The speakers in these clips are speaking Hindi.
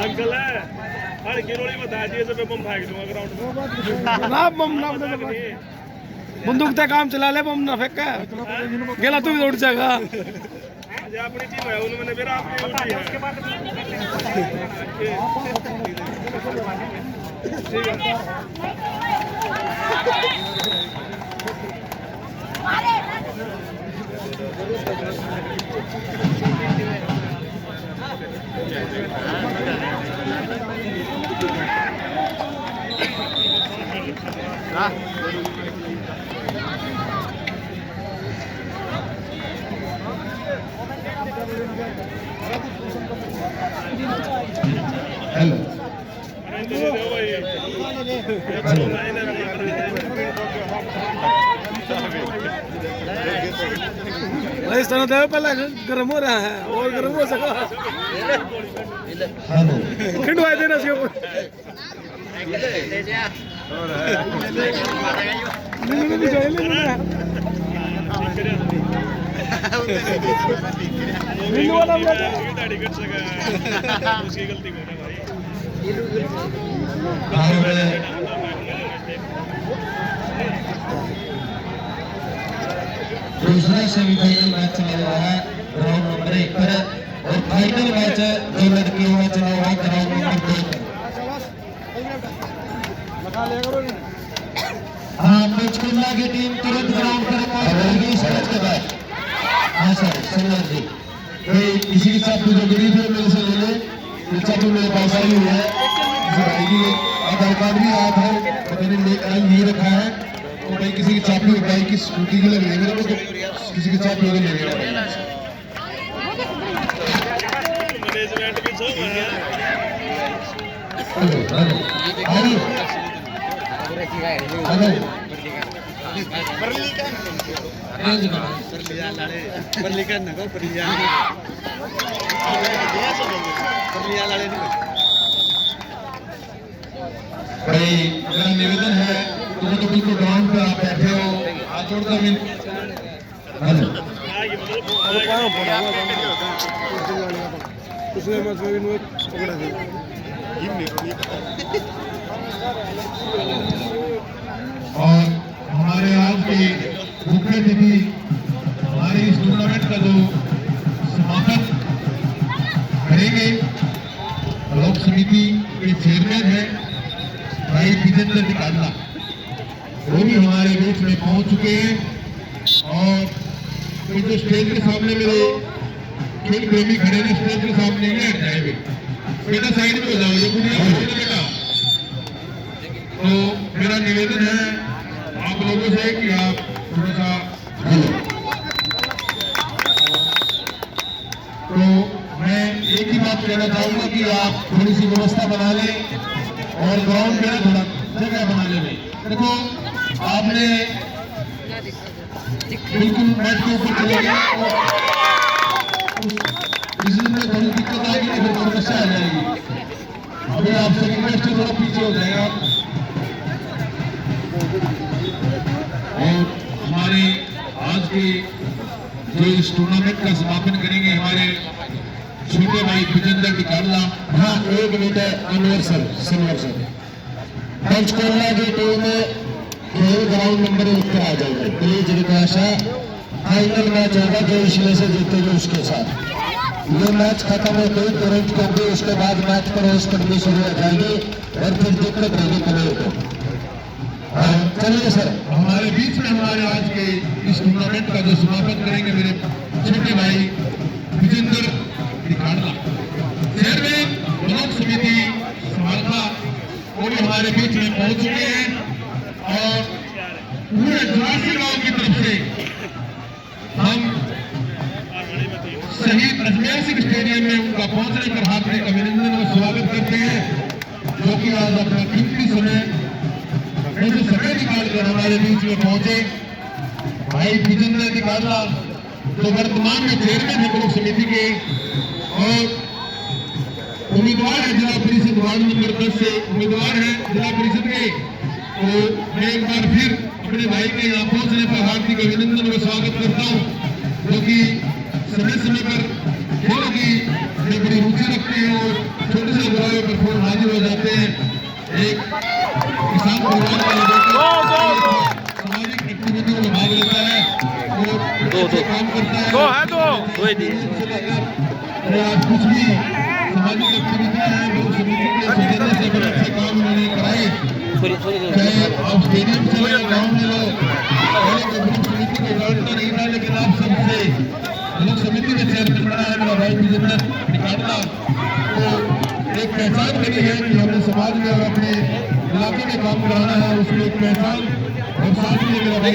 अंकल है अरे गिरोली बता दिए सब बम फेंक दूंगा ग्राउंड में ना बम ना बंदूक ते काम चला ले बम ना फेंका गेला तू भी उड़ जाएगा जो अपनी टीम है उन्होंने मेरा अपनी उठी है ठीक है हेलो इस तरह तो पहले गर्म हो रहा है और गर्म हो सका हेलो खिंडवा देना इसके ऊपर उसकी गलती को भाई दूसरा सेमीफाइनल मैच चला हुआ है ग्राउंड नंबर 1 पर और फाइनल मैच जो लड़कियों में चला हुआ है ग्राउंड नंबर 2 पर। हाँ पंचकुला की टीम तुरंत ग्राउंड पर पहुंचेगी इस मैच के बाद। हाँ सर सर जी कोई किसी की चापू जो गरीब है मेरे से ले ले चापू मेरे पास आई हुई है आधार कार्ड भी आप है मैंने नहीं रखा है तो भाई किसी की चापू बाइक की स्कूटी की लग रही है मेरे को तो किसी की चापू ले लेना मैनेजमेंट भी सो है भाई मेरा निवेदन है तुम तो बिल्कुल ग्राउंड पे आप बैठे हो हाथ जोड़कर हेलो पिछले मैच में भी पकड़ा दिया और हमारे आज के मुख्य अतिथि हमारे इस टूर्नामेंट का जो समापन करेंगे ब्लॉक समिति के चेयरमैन है भाई विजेंद्र निकालना वो भी हमारे बीच में पहुंच चुके हैं और जो स्टेज के सामने मेरे खेल प्रेमी खड़े हैं स्टेज के सामने ही हट जाए बेटा साइड में हो जाओ ये बेटा तो मेरा निवेदन है आप लोगों से कि आप थोड़ा सा तो मैं एक ही बात कहना चाहूंगा कि आप थोड़ी सी व्यवस्था बना लें और ग्राउंड में थोड़ा जगह बनाने में देखो आपने बिल्कुल मैच के ऊपर चले गए इसमें थोड़ी दिक्कत आएगी तो फिर समस्या आ जाएगी अभी आपसे रिक्वेस्ट है थोड़ा पीछे हो जाएगा और हमारे आज के जो इस टूर्नामेंट का समापन करेंगे हमारे छोटे भाई विजेंद्र निकालना। हाँ एक मिनट अनवर सर पंचकुला की टीम खेल ग्राउंड नंबर 1 पर आ जाएगा प्लीज रिक्वेस्ट है फाइनल मैच होगा जो इसमें से जीतेगा उसके साथ ये मैच खत्म होते ही तुरंत क्योंकि उसके बाद मैच पर होस्ट करनी शुरू हो जाएगी और फिर दिक्कत होगी प्लेयर को। चलिए सर हमारे बीच में हमारे आज के इस टूर्नामेंट का जो समापन करेंगे मेरे छोटे भाई विजेंद्र निकालना चेयरमैन ब्लॉक समिति समालखा वो भी हमारे बीच में पहुंच चुके हैं और पूरे 84 गांव की तरफ से हम शहीद अजमेर सिंह स्टेडियम में उनका पहुंचने पर हार्दिक अभिनंदन और स्वागत करते हैं, जो कि आज अपना कीमती समय ऐसे समय निकालकर हमारे बीच में पहुंचे। भाई विजेंद्र निकाला जो वर्तमान में चेयरमैन है ब्लॉक समिति के और उम्मीदवार है जिला परिषद वार्ड नंबर 10 से उम्मीदवार है जिला परिषद के, तो मैं एक बार फिर अपने भाई के यहाँ पहुंचने पर हार्दिक अभिनंदन और स्वागत करता हूँ, जो कि समय समय पर खेल की बड़ी रुचि रखते हैं और छोटे से बुराइयों पर फोन हाजिर हो जाते हैं। एक किसान परिवार का लड़का सामाजिक एक्टिविटी में भाग लेता है और अच्छे काम करता है। आज कुछ भी सामाजिक एक्टिविटी है वो समिति के सदस्य से बड़े अच्छे काम उन्होंने कराए, चाहे आप स्टेडियम से लो, गाँव में लो, पहले तो समिति को जानता नहीं था, लेकिन आप सबसे लोक समिति में चेयरमैन बना है मेरा भाई विजेंद्र निकाला, तो एक पहचान बनी है कि हमने समाज में और अपने इलाके में काम कराना है, उसकी एक पहचान और साथ में मेरा भाई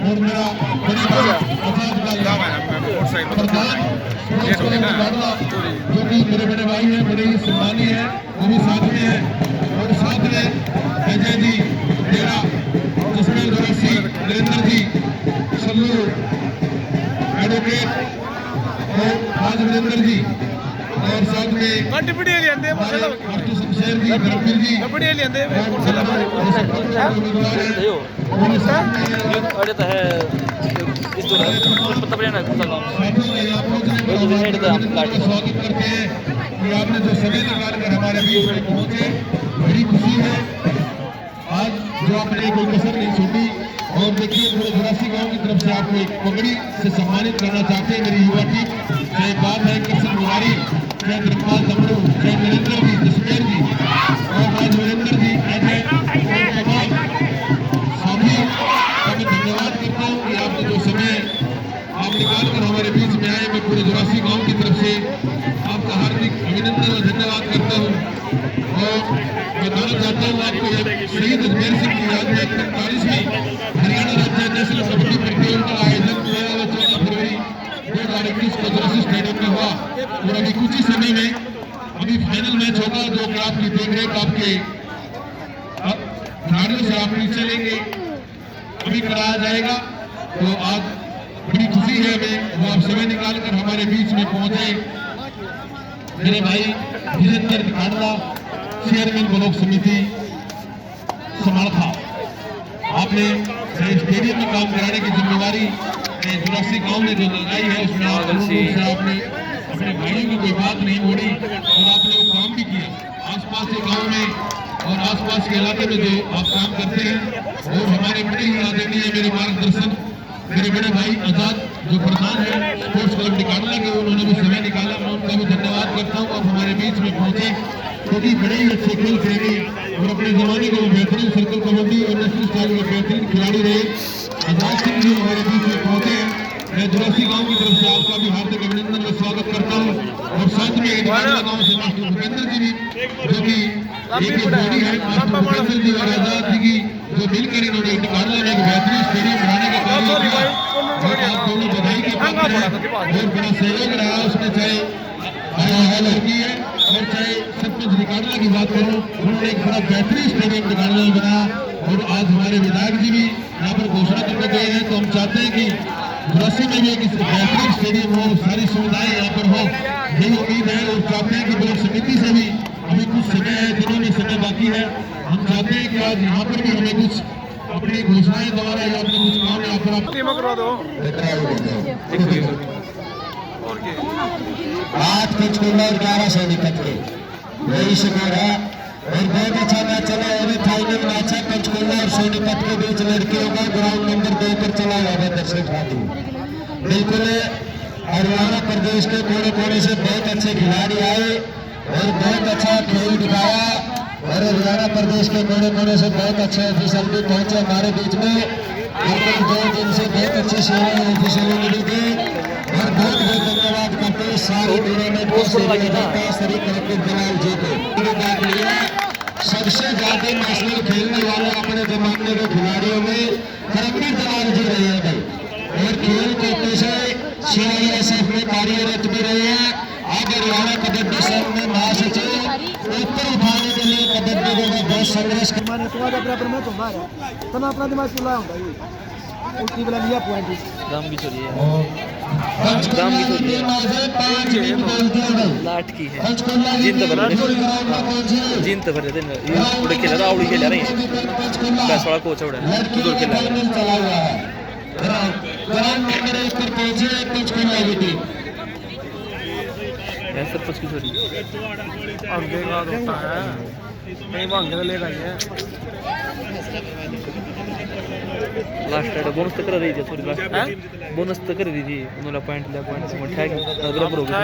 और मेरा बड़े प्रधान जो कि मेरे बड़े भाई हैं, बड़े ही सम्मानीय हैं, वो भी साथ में है और साथ में अजय जी मेरा जसमेल जोशी, नरेंद्र जी सल्लू एडवोकेट और राज वीरेंद्र जी और साथ में शमशेर जी, गरफिल जी स्वागत करते हैं कि आपने जो समय निकाल कर हमारे बीच में पहुंचे, बड़ी खुशी है। आज जो आपने कोई कसर नहीं छोड़ी और देखिए पूरे जुरासी गांव की तरफ से आपको एक पगड़ी से सम्मानित करना चाहते हैं मेरी युवा टीम, चाहे बात है कृष्ण कुमारी, चाहे धर्मपाल दमड़ू, चाहे नरेंद्र जी, जसमेर जी और राज वीरेंद्र जी, ऐसे सभी का मैं धन्यवाद करता हूँ कि आपने जो समय आप निकाल कर हमारे बीच में आए। मैं पूरे जुरासी गांव की तरफ से आपका हार्दिक अभिनंदन और धन्यवाद करता हूँ और बताना चाहता हूँ आपको शहीद अजमेर सिंह की याद में 43वीं हरियाणा राज्य नेशनल कबड्डी प्रतियोगिता का आयोजन 14 फरवरी 2021 को जुरासी स्टेडियम में हुआ और अभी कुछ ही समय में अभी फाइनल मैच होगा, जो कि आपकी देखरेख आपके खिलाड़ियों से आप नीचे लेंगे अभी कराया जाएगा। तो आज बड़ी खुशी है हमें, वो आप समय निकाल कर हमारे बीच में पहुंचे। मेरे भाई विजेंद्र निकाला चेयरमैन ब्लॉक समिति समालखा, आपने स्टेडियम में काम कराने की जिम्मेवारी जुरासी गांव में जो लगाई है, उसमें आपने अपने भाइयों की कोई बात नहीं मोड़ी और आपने वो काम भी किया आसपास के गांव में और आसपास के इलाके में जो आप काम करते हैं। और हमारे बड़े ही आदरणीय मेरे मार्गदर्शन मेरे बड़े भाई आजाद जो प्रधान है स्पोर्ट्स क्लब निकालने के, उन्होंने भी समय निकाला, मैं उनका भी धन्यवाद करता हूँ। और हमारे बीच में पहुंचे क्योंकि बड़े ही अच्छे खेल प्रेमी और अपने जमाने के बेहतरीन सर्कल कबड्डी और नेशनल स्टाइल में बेहतरीन खिलाड़ी रहे आजाद सिंह जी हमारे बीच में पहुंचे। मैं जुरासी गांव की तरफ से आपका भी हार्दिक अभिनंदन और स्वागत करता हूँ और साथ में गांव से मास्टर भूपेंद्र जी भी, जो कि एक जोड़ी है मास्टर भूपेंद्र जी और आजाद जी की, जो मिलकर इन्होंने निकालने में एक बेहतरीन स्टेडियम बनाने का कार्य किया और आप दोनों बधाई के पात्र हैं और बड़ा सहयोग रहा उसमें, चाहे लड़की है और चाहे सरपंच निकालने की बात करूँ, उन्होंने एक बड़ा बेहतरीन स्टेडियम निकालने में बनाया। और आज हमारे विधायक जी भी यहाँ पर घोषणा करने गए हैं, तो हम चाहते हैं कि जुरासी में भी एक बेहतरीन स्टेडियम हो, सारी सुविधाएं यहाँ पर हो, यही उम्मीद है। और चाहते हैं कि ब्लॉक समिति से भी अभी कुछ समय है, दिनों में समय बाकी है, हम चाहते हैं कि आज यहाँ पर भी हमें कुछ अपनी घोषणाएं द्वारा या अपने कुछ काम यहाँ पर आज कुछ कुमार 1100 निकल यही स्कोर है और बहुत अच्छा मैच चला और फाइनल मैच है पंचकुला और सोनीपत के बीच लड़कियों का ग्राउंड नंबर 2 पर चला हुआ है दर्शक साथी। बिल्कुल हरियाणा प्रदेश के कोने कोने से बहुत अच्छे खिलाड़ी आए और बहुत अच्छा खेल दिखाया और हरियाणा प्रदेश के कोने कोने से बहुत अच्छे ऑफिसर भी पहुंचे हमारे बीच में। बिल्कुल 2 दिन से बहुत अच्छी सेवाएं ऑफिसरों मिली थी और बहुत बहुत धन्यवाद करते हैं सारी टूर्नामेंट सभी कलेक्टर दलाल जी को। सबसे ज्यादा नेशनल खेलने वाले अपने जमाने के खिलाड़ियों में करमवीर दलाल जी रहे हैं और खेल कोटे से CISF में कार्यरत भी रहे हैं। अब हरियाणा कबड्डी संघ में महासचिव ऊपर उठाने के लिए कबड्डी को बहुत संघर्ष माने तुम्हारा बराबर में तो मारा तना अपना दिमाग खुला होता है उल्टी वाला लिया पॉइंट दाम भी चलिए दाम की थोड़ी लाट की है जिंत भर जिंत भर देते उड़े खेला रहा उड़ी खेला नहीं बस वाला कोच उड़ा उधर खेला चला हुआ है। ग्राउंड नंबर 1 पर पहुंचे पंचकुला की टीम। ऐसा कुछ की थोड़ी अंगेगा होता है नहीं वो अंगे लेगा ये लास्ट एड बोनस तक कर रही थी थोड़ी लास्ट बोनस तक कर रही थी उन्होंने पॉइंट लिया पॉइंट से उठा के बराबर हो गया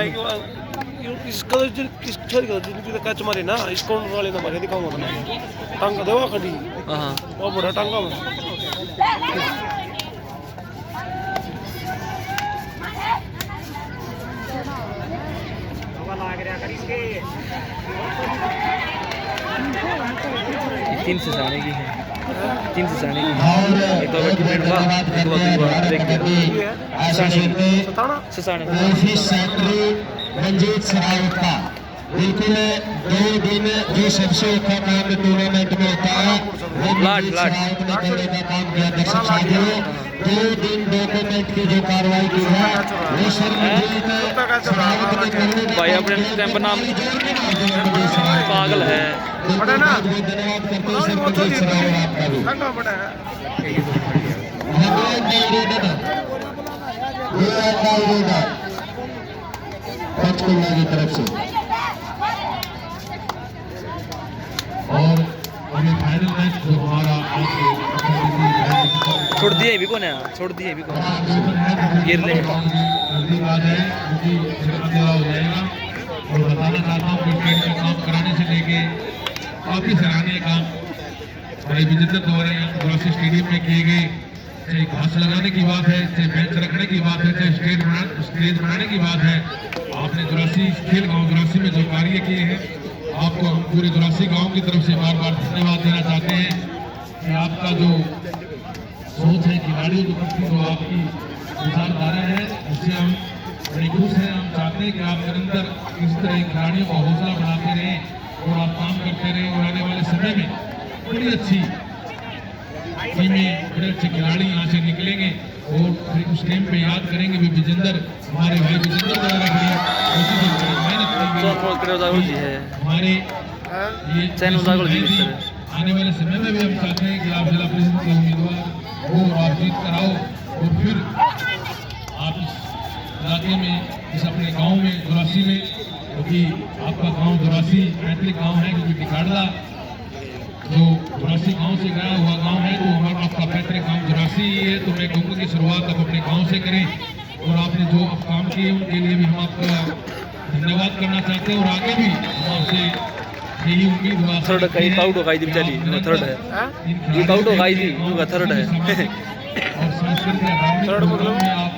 इसका किस छोड़ के जिनकी तो कैच मारे ना इसको वाले ना मारे दिखाऊंगा तो टांग देवा खड़ी हां वो बड़ा टांगा में तीन से जाने की है 3 से जाने की और एक तो टिकट हुआ देख ससाने ऑफिस सेक्रेटरी रंजीत सरावता बिल्कुल 2 दिन जो सबसे अच्छा काम टूर्नामेंट में होता है वो लाट देने का काम किया। दर्शक साथियों 2 दिन डॉक्यूमेंट की जो कार्रवाई की है वो सर भाई अपने टाइम पर नाम पागल है धन्यवाद करते हैं सर रंजीत सरावत आपका भी पंचकुला की तरफ से। और अभी फाइनल मैच जो हमारा छोड़ दिए भी कौन है छोड़ दिए भी कौन गिर ले नजदीक आ जाए क्योंकि अंधेरा हो जाएगा। और बताना चाहता हूँ क्रिकेट में काम कराने से लेके काफी सराहनीय काम बड़े विजेंद्र द्वारा गुलासी स्टेडियम में किए गए। चाहे घास लगाने की बात है, चाहे बेंच रखने की बात है, चाहे स्टेज बनाने की बात है, आपने गुलासी खेल गाँव गुलासी में जो कार्य किए हैं आपको हम पूरे गुलासी गांव की तरफ से बार बार धन्यवाद देना चाहते हैं कि आपका जो सोच है खिलाड़ियों के प्रति जो आपकी विचारधारा है उससे हम बड़ी खुश हैं। हम चाहते हैं कि आप निरंतर इस तरह खिलाड़ियों का हौसला बढ़ाते रहें और आप काम करते रहें और आने वाले समय में बड़ी अच्छी टीमें बड़े अच्छे खिलाड़ी यहाँ से निकलेंगे और फिर उस टाइम पे याद करेंगे भी विजेंद्र हमारे भाई विजेंद्र द्वारा बड़ी मेहनत की गई है हमारे ये आने वाले समय में भी हम चाहते हैं कि आप जिला परिषद के उम्मीदवार हो और आप जीत कर आओ और फिर आप इस इलाके में इस अपने गांव में दुरासी में क्योंकि आपका गांव दुरासी पैतृक गांव है क्योंकि टिकाड़ा जो दुरासी गांव से गया हुआ गांव है तो हमारा आपका पैतृक गांव दुरासी ही है। तो मैं कहूँगा कि शुरुआत आप अपने गाँव से करें और आपने जो अब काम किए उनके लिए भी हम आपका धन्यवाद करना चाहते हैं और आगे भी हम आपसे यही उम्मीद हुआ थर्ड कहीं पाउडो खाई दी बेचारी थर्ड है ये पाउडो खाई दी उनका थर्ड है और सांस्कृतिक थर्ड मतलब में आप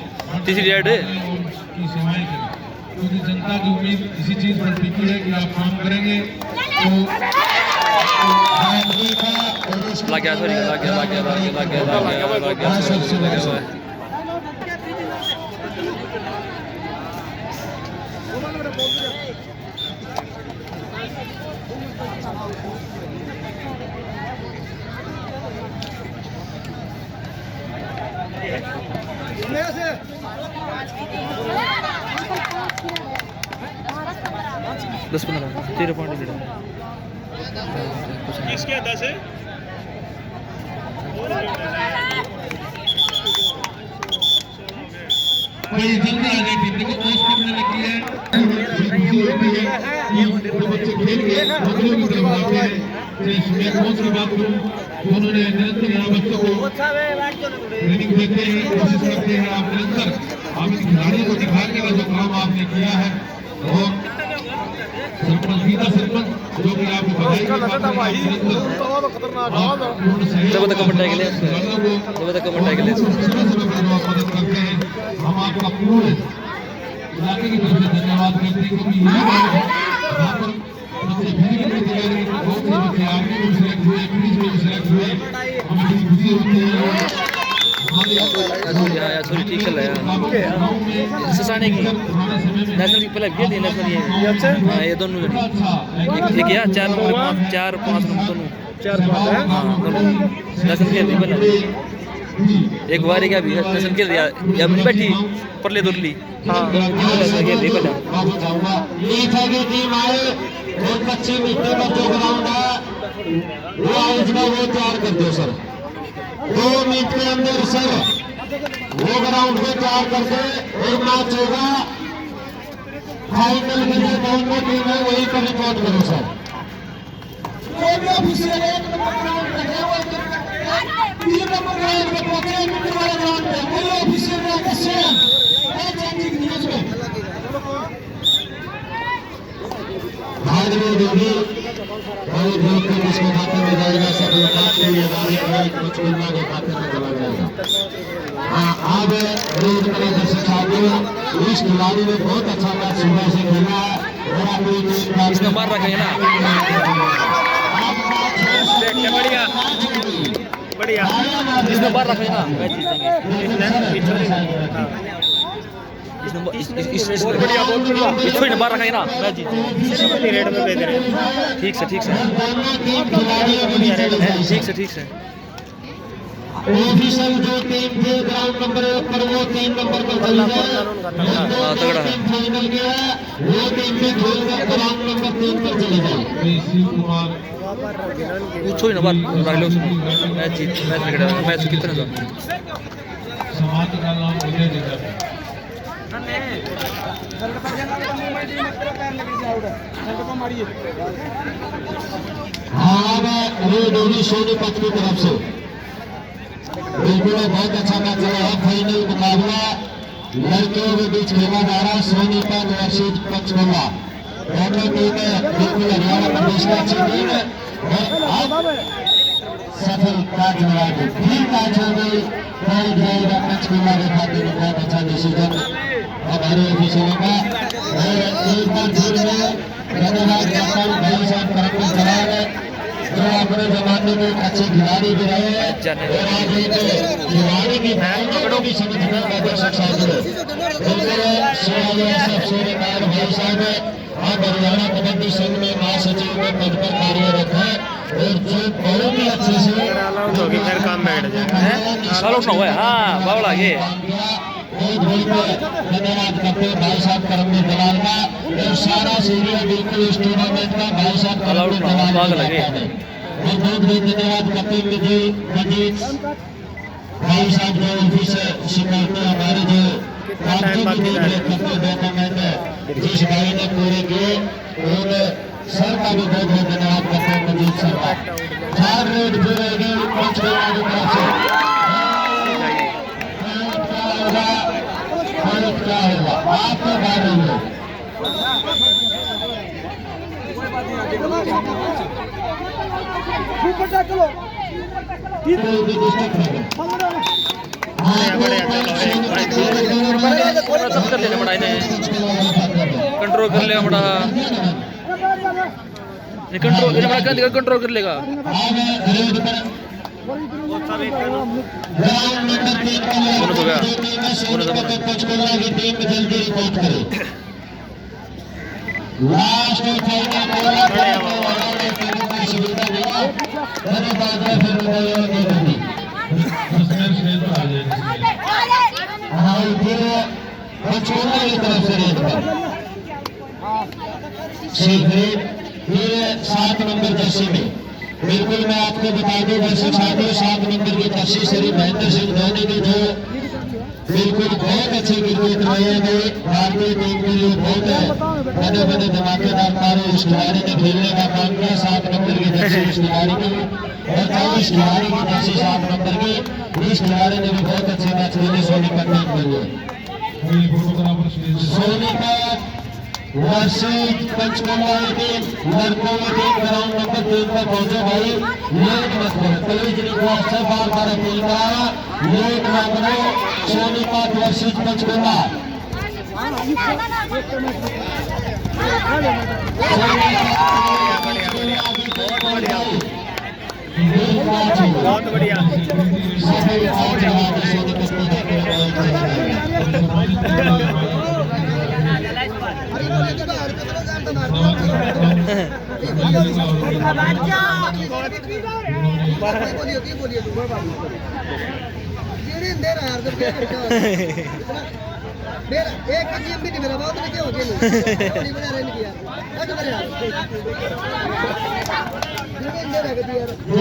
तीसरी ऐड है की सेवाएं करें क्योंकि जनता की उम्मीद इसी चीज पर टिकी है कि आप काम करेंगे तो लग गया सॉरी लग गया दस 15 13 पॉइंट किसके 10 है कोई जल्दी आ गई टीम देखो पोस्ट करने लगी है जो बच्चे खेल के बदलों की तरफ आते हैं जैसे मैं कोच की बात करूं तो उन्होंने निरंतर यहाँ बच्चों को ट्रेनिंग देते हैं कोशिश करते हैं आप निरंतर आप इन खिलाड़ियों को दिखाने का जो काम आपने किया है और सरपंच गीता सरपंच जो कि आपको बधाई के जब तक कमेंट आएगा मदद करते हैं हम आपका पूरे इलाके की तरफ से धन्यवाद करते हैं क्योंकि यही बात है यहाँ पर बच्चे फिजिकल में तैयारी बहुत से बच्चे आर्मी में सिलेक्ट हुए पुलिस में सिलेक्ट हुए हमें बड़ी खुशी होती है या सॉरी ठीक चल रहा है ससाने की नेशनल की पहले खेल दी नेशनल ये अच्छा हाँ ये दोनों एक या 4 नंबर 4 5 नंबर दोनों 4-5 है हाँ दोनों नेशनल खेल दी पहले एक बार क्या भी नेशनल खेल दिया या अपनी बैठी परले दुरली हाँ नेशनल खेल दी पहले नीचे की टीम आए और 25 मीटर का जो ग्राउंड है वो आयोजना वो तैयार कर दो सर 2 मिनट के अंदर सर वो ग्राउंड को तैयार करके और मैच होगा फाइनल के लिए दोनों टीम है वही पर रिपोर्ट करो सर कोई ऑफिशियल 1 नंबर ग्राउंड पे है वो 3 नंबर ग्राउंड पे 25 मीटर वाला ग्राउंड पे कोई ऑफिशियल है कश्यप है चेंजिंग न्यूज़ में भाग में दोगी और लोग को इसके खाते में जाएगा सफलता के लिए कुछ मिलना के खाते में चला जाएगा हाँ अब रोज मेरे दर्शक साथियों इस खिलाड़ी ने बहुत अच्छा मैच सुबह से खेला और अपनी इसने मार रखा है ना बढ़िया बढ़िया इसने मार रखा है ना मैच जीतेंगे बहुत बढ़िया बहुत बढ़िया इसको ही मार रखा है ना मैच जीतेंगे रेट में बेच रहे ठीक से ठीक से ऑफिशियल जो टीम थे ग्राउंड नंबर 1 पर वो 3 नंबर पर चली गए हाँ, तगड़ा है। फाइनल गया वो टीम भी खेल कर ग्राउंड नंबर 3 पर चली गई पूछो ही ना बात रख लो उसमें मैच जीत मैच निकला मैच कितने था समाज का नाम उदय निगम हाँ वो दोनों सोनीपत की तरफ से बिल्कुल बहुत अच्छा मैच चला है फाइनल मुकाबला लड़कियों के बीच खेला जा रहा है सोनीपत वर्सेज पंचकुला दोनों टीमें बिल्कुल हरियाणा प्रदेश की अच्छी टीम है और सफलता जुड़ा है फिर मैच हो गई और जाएगा पंचकुला के खाते में बहुत अच्छा डिसीजन हमारे ऑफिसरों का और एक बार फिर में धन्यवाद करता हूँ भाई साहब करम चला रहे जो अपने जमाने में अच्छे खिलाड़ी भी रहे हैं और आज एक खिलाड़ी की भावनाओं की समझना बहुत अच्छा है बिल्कुल सूर्यकांत भाई साहब अब हरियाणा कबड्डी संघ में महासचिव के पद पर कार्यरत है और जो बहुत ही अच्छे से फिर काम बैठ जाए साल उठना हुआ है हाँ बावला ये धन्यवाद करते हैं भाई साहब करमवीर दलाल का और सारा सीनियर बिल्कुल इस टूर्नामेंट का भाई साहब करमवीर दलाल लगे और बहुत बहुत धन्यवाद करते हैं मजीद भाई साहब जो ऑफिस सिक्योरिटी हमारे जो टूर्नामेंट जिस भाई ने पूरे किए और सर का भी बहुत बहुत धन्यवाद करते हैं मजीद सर का 4 रेड फिरेगी पंचकुला की तरफ से क्या होगा आपको बारे में सब कर लेना बड़ा इन्हें कंट्रोल कर लेगा बड़ा कंट्रोल कंट्रोल कर लेगा लास्ट पंचकुला की तरफ से रेड पर फिर 7 नंबर जर्सी में बिल्कुल मैं आपको बता दूं दर्शक साथियों 7 नंबर की जर्सी श्री महेंद्र सिंह धोनी की जो बिल्कुल बहुत अच्छे क्रिकेट रहे हैं भारतीय टीम के लिए बहुत बड़े बड़े धमाकेदार कार्य इस खिलाड़ी ने खेलने का काम किया 7 नंबर की जर्सी इस खिलाड़ी की और 24 खिलाड़ी की जर्सी 7 नंबर की इस खिलाड़ी ने भी बहुत अच्छे मैच खेले सोनीपत टीम के लिए सोनीपत वर्सेज पंचकुला टीम लड़कों की टीम ग्राउंड नंबर 3 पर पहुंचे भाई लेट मत करो कलेज रिक्वेस्ट है बार बार अपील करा लेट ना करो सोनीपत वर्सेज पंचकुला बहुत बढ़िया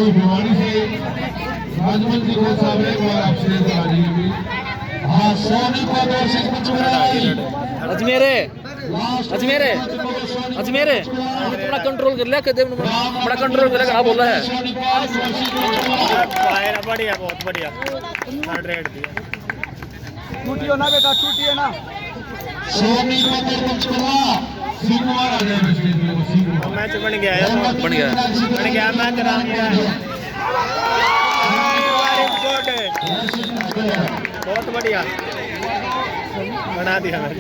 भिवाड़ी से राजमंत्री को साहब एक बार आपसे हाँ सोनी को दर्शक अजमेरे अजमेरे अजमेरे बड़ा कंट्रोल कर लिया कहते बड़ा कंट्रोल कर लिया बोला है बढ़िया बहुत बढ़िया 100 दिया छूटियो ना बेटा छूटियो ना सोनी को पंचकुला सिंहवार आ जाए मैच बन गया है बन गया मैच राम गया बहुत बढ़िया बना दिया मैंने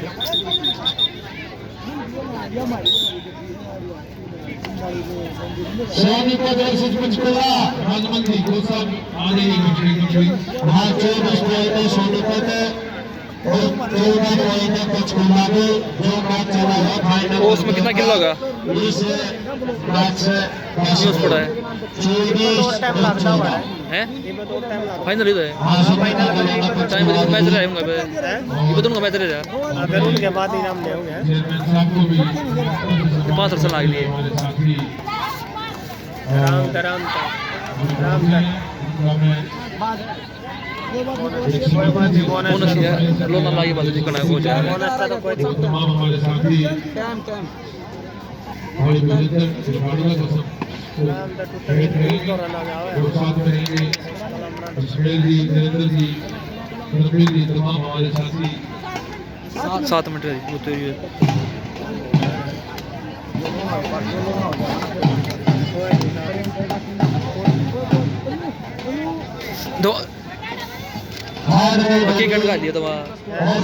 सोनी को दर्शक पंचकुला राजमंत्री को सब आ रही हाँ 24 पॉइंट सोनीपत और 14 पॉइंट पंचकुला में जो मैच चला है फाइनल उसमें कितना किलो होगा इस मैच से न्यूज़ पड़ा है 24 हैं फाइनल ही तो है टाइम पे मैच रहा होगा ये दोनों का मैच रह रहा अगर उनके बाद ही नाम ले होंगे 5 रन लाग लिए राम बोनस है लोन लागे बात दिखना हो जाए बोनस का तो कोई तमाम हमारे साथी और विजेता खिलाड़ियों को सब साथ में रहेंगे सुनील जी नरेंद्र जी रघुवीर जी तमाम हमारे साथी 7 मिनट वो तो ये दो बाकी कट का दिया तो और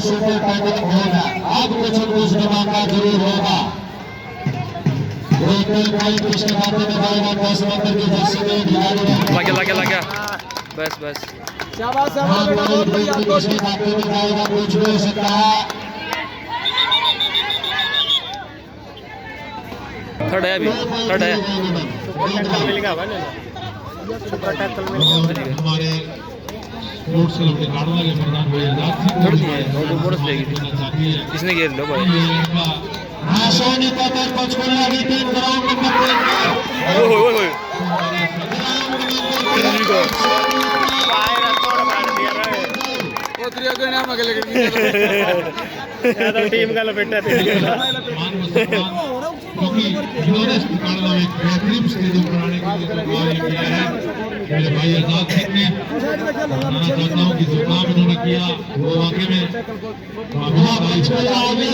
सुपर टाइगर होगा अब कुछ धमाका जरूर होगा किसके खाते में जाएगा 10 नंबर की जर्सी में लग गया बस शाबाश शाबाश बेटा बहुत बढ़िया किसके खाते में जाएगा कुछ भी हो सकता है थर्ड है अभी थर्ड है मिलेगा सुपर टैकल हमारे स्पोर्ट्स क्लब के गार्ड लगे प्रधान भाई आजाद सिंह थर्ड नहीं है वो बोनस लेगी किसने घेर लो भाई हाँ सोनीपत और पंचकुला की टीम ग्राउंड नंबर 3 तो टीम का लपेटा थे क्योंकि इन्होंने इस प्रकार का एक बेहतरीन स्टेडियम बनाने के लिए कार्य किया है मेरे भाई आजाद सिंह ने मैं चाहता हूँ कि जो काम इन्होंने किया वो वाकई में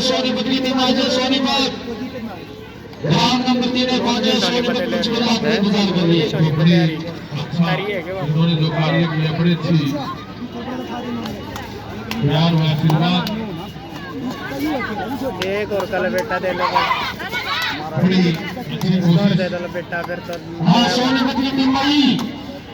सोनीपत की टीम आज सोनीपत ग्राउंड नंबर 3 में पहुंचे सोनीपत पंचकुला को गुजार कर रही है इन्होंने जो कार्य किया बड़ी अच्छी प्यार व आशीर्वाद एक और कल बेटा दे लो बड़ी अच्छी कोशिश दे दो बेटा फिर तो हाँ सोनीपत की टीम आई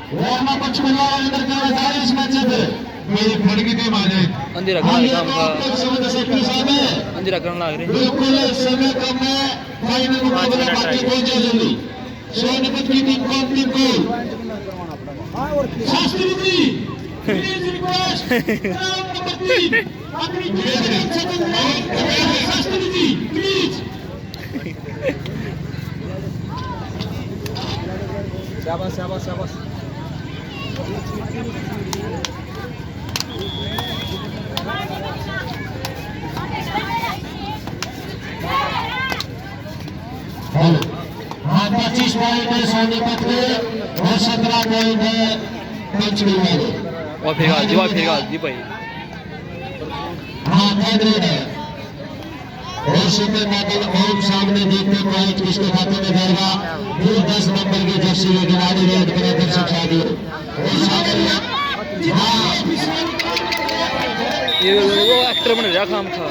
वरना पंचकुला अंदर का जाए इस मैच पे मेरी फड़ की टीम आ जाए अंधेरा हाँ करने ये काम का समय सेक्टर साहब है अंधेरा करने लग रहे बिल्कुल समय कम है फाइनल मुकाबला बाकी पहुंचे जल्दी सोनीपत की टीम कौन टीम को Shastri ji please request ground number 3 अपनी शास्त्री जी प्लीज शाबाश शाबाश शाबाश हाँ 25 पॉइंट है सोनीपत के और 17 पॉइंट है पंचकुला के और फिर जी भाई हाँ थर्ड रेड है और सुपर टाइगर और सामने देखते पॉइंट किसके खाते में जाएगा फिर 10 नंबर की जर्सी में खिलाड़ी रेड करे दर्शक शादी और सामने हाँ ये वो एक्टर बन रहा काम खा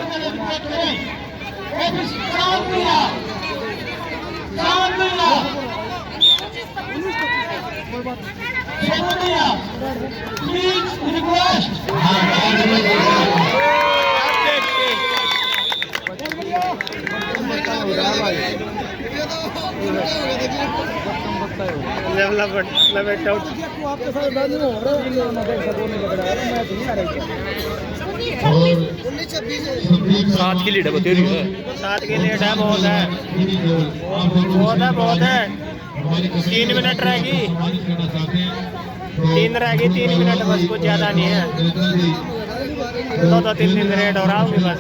सात की लीड है बतेरी है। 7 की लेट है, बहुत है, बहुत है। 3 मिनट रहेगी, 3 रहेगी, 3 मिनट बस, कुछ ज्यादा नहीं है। 2-3 रेट और आओगे बस।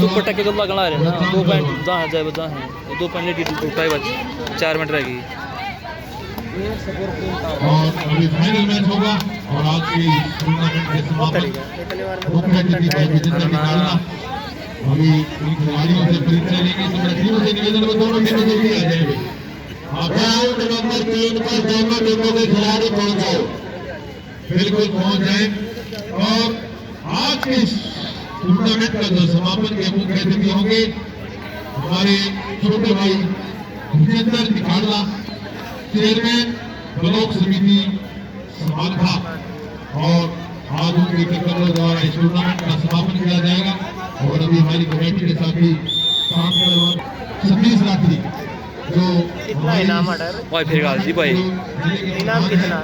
दुपट्टा के गल्ला गला रहे ना 2 पॉइंट जहाँ जाए बता है 2 पॉइंट लेटी टूटा है बच 4 मिनट रहेगी। और अभी फाइनल मैच होगा और आज की टूर्नामेंट के समापन मुख्य अतिथि भाई विजेंद्र निकालना अभी इन खिलाड़ियों से परिचय लेंगे। तो मैं टीमों से निवेदन में दोनों टीमों से भी आ जाएंगे। ग्राउंड नंबर 3 पर दोनों टीमों के खिलाड़ी पहुंच जाओ। बिल्कुल पहुंच जाए। और आज के इस टूर्नामेंट का जो समापन के मुख्य अतिथि होंगे हमारे छोटे भाई विजेंद्र निकालना, चेयरमैन ब्लॉक समिति समालखा। और आज उनके कर्तव्यों द्वारा इस टूर्नामेंट का समापन किया जाएगा। और अभी हमारी कमेटी के साथी सतीश रात्रि जो कितना इनाम ऑर्डर? भाई फिर गाल जी भाई इनाम कितना?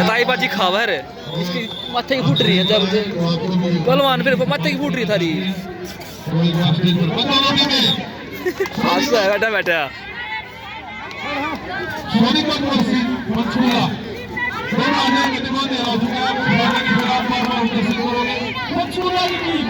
ताई बाजी खावा है इसकी माथे की फूट रही है जब बलवान फिर माथे की फूट रही थारी आज तो है बैठा बैठा सोनीपत वर्सेस पंचकूला दोनों आ जाएंगे। दिमाग में आ चुका है खिलाड़ी के खिलाफ बार-बार इंटरसेप्ट करोगे। पंचकूला की टीम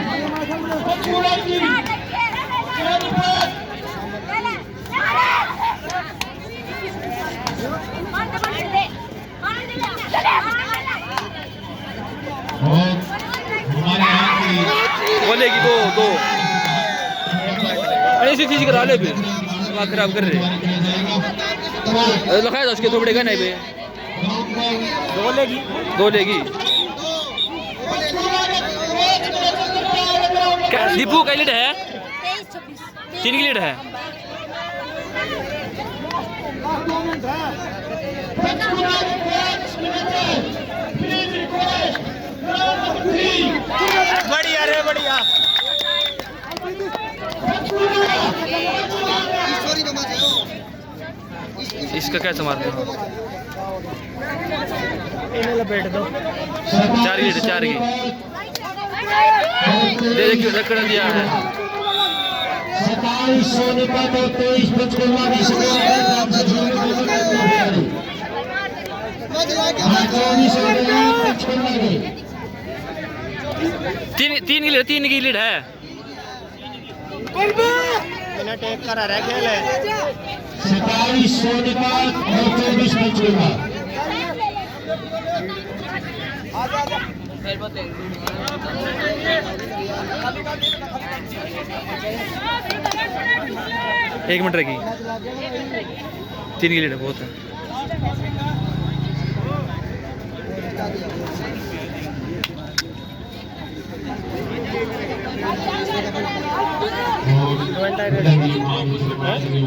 और हमारे यहाँ की बोलेगी दो अरे इसी चीज करा ले फिर दिमाग खराब कर रहे लखाया था उसके थोड़े का नहीं बे 2 लेगी दीपू का लीड है 3 की लीड है। बढ़िया रे बढ़िया। इसका कैसे मारते हो? इन्हें लपेट दो। 4 की दे क्यों रखने दिया है 27 सोनीपत और 23 पंचकूला की तीन की लीड है। इन्हें टेक करा रहा खेल है। 27 सोनीपत और 24 पंचकूला। एक मिनट रहेगी 3 की लीड है बहुत है।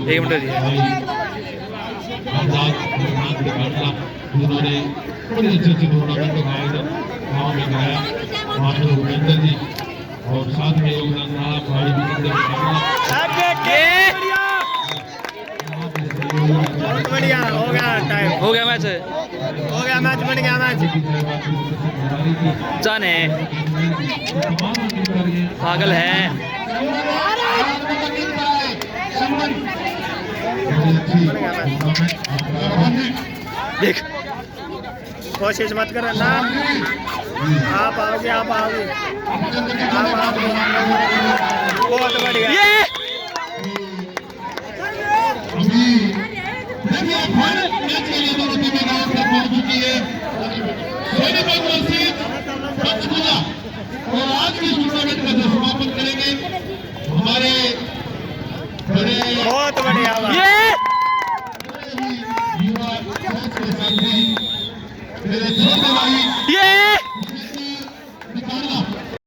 एक मिनट दिया उन्होंने बड़ी अच्छी टूर्नामेंट का आयोजन गाँव में कराया। वहाँ पर भूपेंद्र जी और साथ में योगदान रहा भाई विजेंद्र बढ़िया हो गया टाइम, हो गया मैच बन गया मैच। जाने पागल है देख कोशिश मत करो ना, आप आओगे बहुत बढ़िया। और आज की टूर्नामेंट का समापन करेंगे हमारे बड़े बहुत बढ़िया।